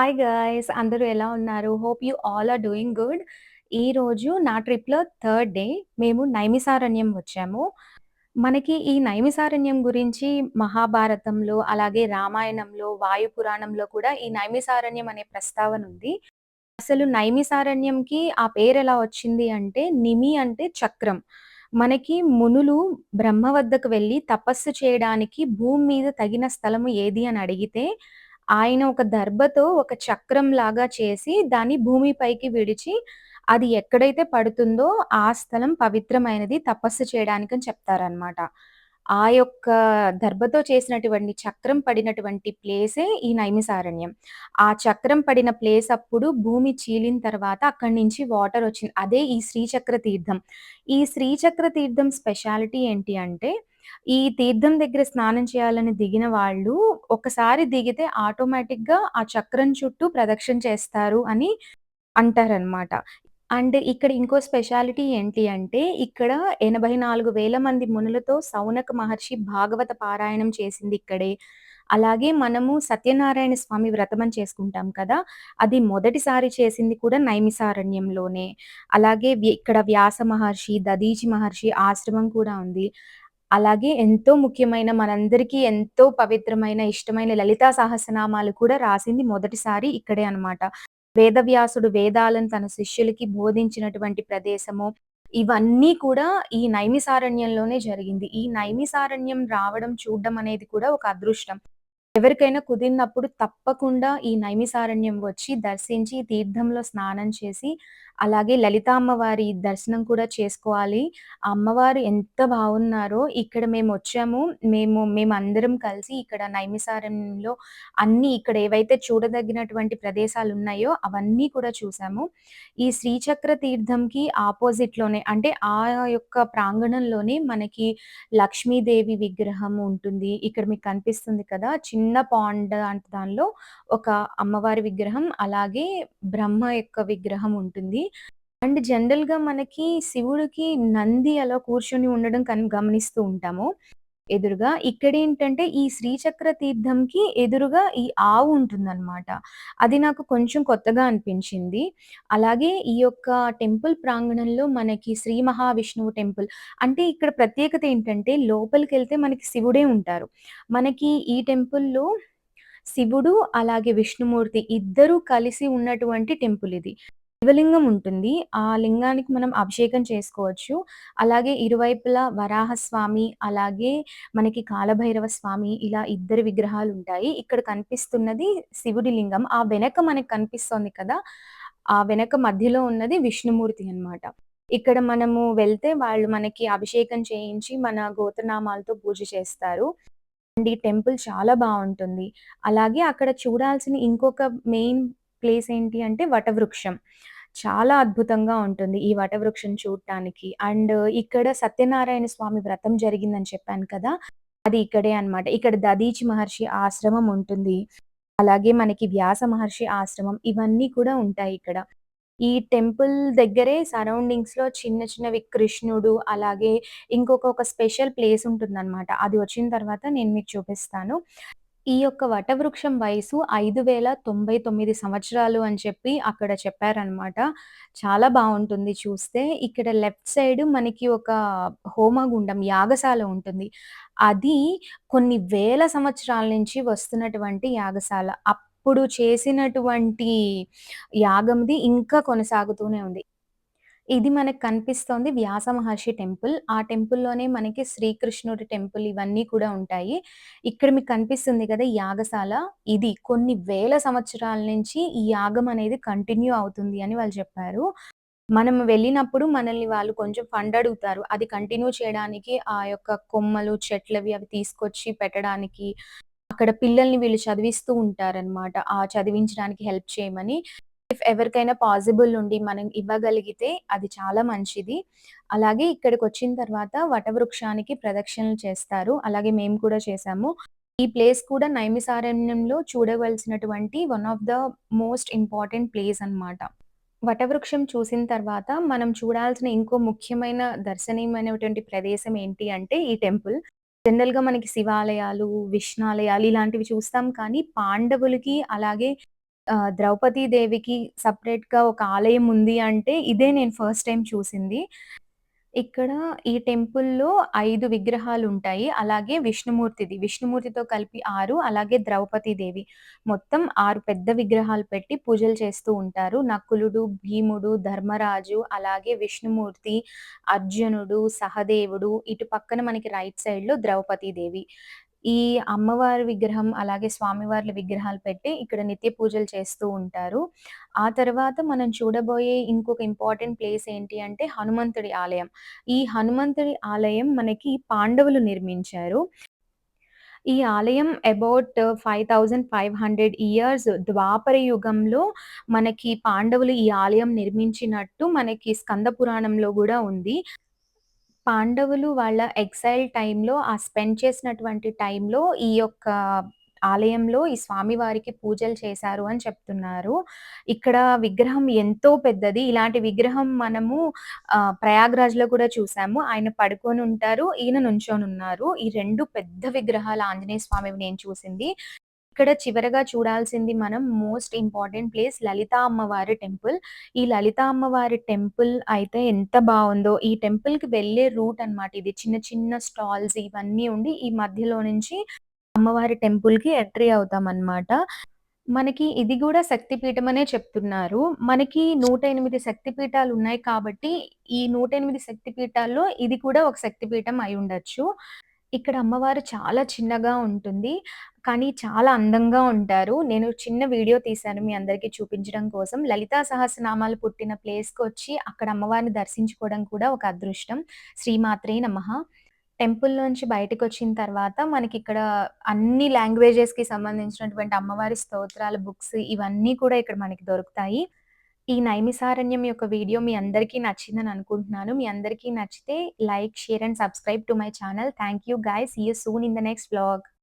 Hi guys! అందరూ ఎలా ఉన్నారు? Hope you all are doing good. ఈరోజు నా ట్రిప్‌లో థర్డ్ డే మేము నైమిసారణ్యం వచ్చాము. మనకి ఈ నైమిసారణ్యం గురించి మహాభారతంలో, అలాగే రామాయణంలో, వాయు పురాణంలో కూడా ఈ నైమిసారణ్యం అనే ప్రస్తావన ఉంది. అసలు నైమిసారణ్యంకి ఆ పేరెలా వచ్చింది అంటే, నిమి అంటే చక్రం. మనకి మునులు బ్రహ్మ వద్దకు వెళ్లి తపస్సు చేయడానికి భూమి మీద తగిన స్థలము ఏది అని అడిగితే, ఆయన ఒక దర్భతో ఒక చక్రంలాగా చేసి దాన్ని భూమిపైకి విడిచి, అది ఎక్కడైతే పడుతుందో ఆ స్థలం పవిత్రమైనది తపస్సు చేయడానికని చెప్తారనమాట. ఆ యొక్క దర్భతో చేసినటువంటి చక్రం పడినటువంటి ప్లేసే ఈ నైమిసారణ్యం. ఆ చక్రం పడిన ప్లేస్ అప్పుడు భూమి చీలిన తర్వాత అక్కడి నుంచి వాటర్ వచ్చింది. అదే ఈ శ్రీచక్ర తీర్థం. ఈ శ్రీచక్ర తీర్థం స్పెషాలిటీ ఏంటి అంటే, ఈ తీర్థం దగ్గర స్నానం చేయాలని దిగిన వాళ్ళు ఒకసారి దిగితే ఆటోమేటిక్‌గా ఆ చక్రం చుట్టూ ప్రదక్షిణ చేస్తారు అని అంటారనమాట. అండ్ ఇక్కడ ఇంకో స్పెషాలిటీ ఏంటి అంటే, ఇక్కడ 84,000 మంది మునులతో సౌనక మహర్షి భాగవత పారాయణం చేసింది ఇక్కడే. అలాగే మనము సత్యనారాయణ స్వామి వ్రతమని చేసుకుంటాం కదా! అది మొదటిసారి చేసింది కూడా నైమిసారణ్యంలోనే. అలాగే ఇక్కడ వ్యాస మహర్షి, దధీచి మహర్షి ఆశ్రమం కూడా ఉంది. అలాగే ఎంతో ముఖ్యమైన మనందరికీ ఎంతో పవిత్రమైన, ఇష్టమైన లలితా సహస్రనామాలు కూడా రాసింది మొదటిసారి ఇక్కడే అనమాట. వేదవ్యాసుడు వేదాలను తన శిష్యులకి బోధించినటువంటి ప్రదేశము. ఇవన్నీ కూడా ఈ నైమిసారణ్యంలోనే జరిగింది. ఈ నైమిసారణ్యం రావడం, చూడడం అనేది కూడా ఒక అదృష్టం. ఎవరికైనా కుదిరినప్పుడు తప్పకుండా ఈ నైమిసారణ్యం వచ్చి దర్శించి, తీర్థంలో స్నానం చేసి, అలాగే లలిత అమ్మవారి దర్శనం కూడా చేసుకోవాలి. ఆ అమ్మవారు ఎంత బాగున్నారో ఇక్కడ మేమొచ్చాము. మేమందరం కలిసి ఇక్కడ నైమిసారణ్యంలో అన్నీ ఇక్కడ ఏవైతే చూడదగినటువంటి ప్రదేశాలున్నాయో అవన్నీ కూడా చూసాము. ఈ శ్రీచక్ర తీర్థంకి ఆపోజిట్‌లోనే అంటే ఆ యొక్క ప్రాంగణంలోనే మనకి లక్ష్మీదేవి విగ్రహం ఉంటుంది. ఇక్కడ మీకు కనిపిస్తుంది కదా! చిన్న పాండ్ అంటే దానిలో ఒక అమ్మవారి విగ్రహం, అలాగే బ్రహ్మ యొక్క విగ్రహం ఉంటుంది. అండ్ జనరల్‌గా మనకి శివుడికి నంది అలా కూర్చొని ఉండడం గమనిస్తూ ఉంటాము ఎదురుగా. ఇక్కడేంటంటే ఈ శ్రీచక్ర తీర్థంకి ఎదురుగా ఈ ఆవు ఉంటుందనమాట. అది నాకు కొంచెం కొత్తగా అనిపించింది. అలాగే ఈ యొక్క టెంపుల్ ప్రాంగణంలో మనకి శ్రీ మహావిష్ణువు టెంపుల్ అంటే ఇక్కడ ప్రత్యేకత ఏంటంటే లోపలికెళ్తే మనకి శివుడే ఉంటారు. మనకి ఈ టెంపుల్‌లో శివుడు, అలాగే విష్ణుమూర్తి ఇద్దరూ కలిసి ఉన్నటువంటి టెంపుల్ ఇది. శివలింగం ఉంటుంది. ఆ లింగానికి మనం అభిషేకం చేసుకోవచ్చు. అలాగే ఇరువైపులా వరాహస్వామి, అలాగే మనకి కాలభైరవ స్వామి ఇలా ఇద్దరి విగ్రహాలుంటాయి. ఇక్కడ కనిపిస్తున్నది శివుడి లింగం. ఆ వెనక మనకు కనిపిస్తోంది కదా! ఆ వెనక మధ్యలో ఉన్నది విష్ణుమూర్తి అన్నమాట. ఇక్కడ మనము వెళ్తే వాళ్ళు మనకి అభిషేకం చేయించి మన గోత్రనామాలతో పూజ చేస్తారు. అండ్ ఈ టెంపుల్ చాలా బావుంటుంది. అలాగే అక్కడ చూడాల్సిన ఇంకొక మెయిన్ ప్లేస్ ఏంటి అంటే వటవృక్షం. చాలా అద్భుతంగా ఉంటుంది ఈ వటవృక్షం చూడటానికి. అండ్ ఇక్కడ సత్యనారాయణ స్వామి వ్రతం జరిగిందని చెప్పాను కదా! అది ఇక్కడే అన్నమాట. ఇక్కడ దధీచి మహర్షి ఆశ్రమం ఉంటుంది. అలాగే మనకి వ్యాస మహర్షి ఆశ్రమం ఇవన్నీ కూడా ఉంటాయి ఇక్కడ. ఈ టెంపుల్ దగ్గరే సరౌండింగ్స్‌లో చిన్న చిన్నవి కృష్ణుడు, అలాగే ఒక స్పెషల్ ప్లేస్ ఉంటుందనమాట. అది వచ్చిన తర్వాత నేను మీకు చూపిస్తాను. ఈ యొక్క వటవృక్షం వయసు 5099 సంవత్సరాలు అని చెప్పి అక్కడ చెప్పారనమాట. చాలా బావుంటుంది చూస్తే. ఇక్కడ లెఫ్ట్ సైడ్ మనకి ఒక హోమగుండం, యాగశాల ఉంటుంది. అది కొన్ని వేల సంవత్సరాల నుంచి వస్తున్నటువంటి యాగశాల. అప్పుడు చేసినటువంటి యాగంది ఇంకా కొనసాగుతూనే ఉంది. ఇది మనకు కనిపిస్తోంది వ్యాస మహర్షి టెంపుల్. ఆ టెంపుల్‌లోనే మనకి శ్రీకృష్ణుడి టెంపుల్ ఇవన్నీ కూడా ఉంటాయి. ఇక్కడ మీకు కనిపిస్తుంది కదా! యాగశాల. ఇది కొన్ని వేల సంవత్సరాల నుంచి ఈ యాగం అనేది కంటిన్యూ అవుతుంది అని వాళ్ళు చెప్పారు. మనం వెళ్ళినప్పుడు మనల్ని వాళ్ళు కొంచెం ఫండ్ అడుగుతారు. అది కంటిన్యూ చేయడానికి ఆ యొక్క కొమ్మలు, చెట్లవి అవి తీసుకొచ్చి పెట్టడానికి, అక్కడ పిల్లల్ని వీళ్ళు చదివిస్తూ ఉంటారనమాట. ఆ చదివించడానికి హెల్ప్ చేయమని. ఎవరికైనా పాజిబుల్ ఉండి మనం ఇవ్వగలిగితే అది చాలా మంచిది. అలాగే ఇక్కడికొచ్చిన తర్వాత వటవృక్షానికి ప్రదక్షిణలు చేస్తారు. అలాగే మేము కూడా చేశాము. ఈ ప్లేస్ కూడా నైమిసారణ్యంలో చూడవలసినటువంటి one of the most important place అన్నమాట. వటవృక్షం చూసిన తర్వాత మనం చూడాల్సిన ఇంకో ముఖ్యమైన దర్శనీయమైనటువంటి ప్రదేశం ఏంటి అంటే ఈ టెంపుల్. జనరల్‌గా మనకి శివాలయాలు, విష్ణాలయాలు ఇలాంటివి చూస్తాం కానీ పాండవులకి అలాగే ద్రౌపది దేవికి సెపరేట్‌గా ఒక ఆలయం ఉంది అంటే ఇదే నేను ఫస్ట్ టైమ్ చూసింది. ఇక్కడ ఈ టెంపుల్‌లో 5 విగ్రహాలుంటాయి. అలాగే విష్ణుమూర్తిది. విష్ణుమూర్తితో కలిపి 6 అలాగే ద్రౌపది దేవి. మొత్తం 6 పెద్ద విగ్రహాలు పెట్టి పూజలు చేస్తూ ఉంటారు. నకులుడు, భీముడు, ధర్మరాజు, అలాగే విష్ణుమూర్తి, అర్జునుడు, సహదేవుడు, ఇటు పక్కన మనకి రైట్ సైడ్‌లో ద్రౌపది దేవి. ఈ అమ్మవారి విగ్రహం, అలాగే స్వామివార్ల విగ్రహాలు పెట్టి ఇక్కడ నిత్య పూజలు చేస్తూ ఉంటారు. ఆ తర్వాత మనం చూడబోయే ఇంకొక ఇంపార్టెంట్ ప్లేస్ ఏంటి అంటే హనుమంతుడి ఆలయం. ఈ హనుమంతుడి ఆలయం మనకి పాండవులు నిర్మించారు. ఈ ఆలయం అబౌట్ 5500 ఇయర్స్ ద్వాపర యుగంలో మనకి పాండవులు ఈ ఆలయం నిర్మించినట్టు మనకి స్కంద పురాణంలో గూడా ఉంది. పాండవులు వాళ్ళ ఎక్సైల్ టైమ్‌లో స్పెండ్ చేసినటువంటి టైమ్‌లో ఈ యొక్క ఆలయంలో ఈ స్వామివారికి పూజలు చేశారు అని చెప్తున్నారు. ఇక్కడ విగ్రహం ఎంతో పెద్దది. ఇలాంటి విగ్రహం మనము ప్రయాగ్‌రాజ్‌లో కూడా చూసాము. ఆయన పడుకొనుంటారు. ఈయన నుంచొనున్నారు. ఈ 2 పెద్ద విగ్రహాలు ఆంజనేయ స్వామివి నేను చూసింది. ఇక్కడ చివరగా చూడాల్సింది మనం మోస్ట్ ఇంపార్టెంట్ ప్లేస్ లలితా అమ్మవారి టెంపుల్. ఈ లలితా అమ్మవారి టెంపుల్ అయితే ఎంత బావుందో! ఈ టెంపుల్‌కి వెళ్ళే రూట్ అన్నమాట ఇది. చిన్న చిన్న స్టాల్స్ ఇవన్నీ ఉండి ఈ మధ్యలో నుంచి అమ్మవారి టెంపుల్‌కి ఎంట్రీ అవుతామన్నమాట. మనకి ఇది గూడా శక్తిపీఠం అనే చెప్తున్నారు. మనకి 108 శక్తిపీఠాలున్నాయి కాబట్టి, ఈ 108 శక్తిపీఠాల్లో ఇది కూడా ఒక శక్తిపీఠం అయ్యుండొచ్చు. ఇక్కడ అమ్మవారు చాలా చిన్నగా ఉంటుంది. కానీ చాలా అందంగా ఉంటారు. నేను చిన్న వీడియో తీశాను మీ అందరికీ చూపించడం కోసం. లలితా సహస్రనామాలు పుట్టిన ప్లేస్‌కొచ్చి అక్కడ అమ్మవారిని దర్శించుకోవడం కూడా ఒక అదృష్టం. శ్రీమాత్రే నమః. టెంపుల్‌లోంచి బయటికొచ్చిన తర్వాత మనకిక్కడ అన్ని లాంగ్వేజెస్‌కి సంబంధించినటువంటి అమ్మవారి స్తోత్రాల బుక్స్ ఇవన్నీ కూడా ఇక్కడ మనకి దొరుకుతాయి. ఈ నైమిసారణ్యం యొక్క వీడియో మీ అందరికీ నచ్చిందని అనుకుంటున్నాను. మీ అందరికీ నచ్చితే like, share and subscribe to my channel. Thank you guys. See you soon in the next vlog.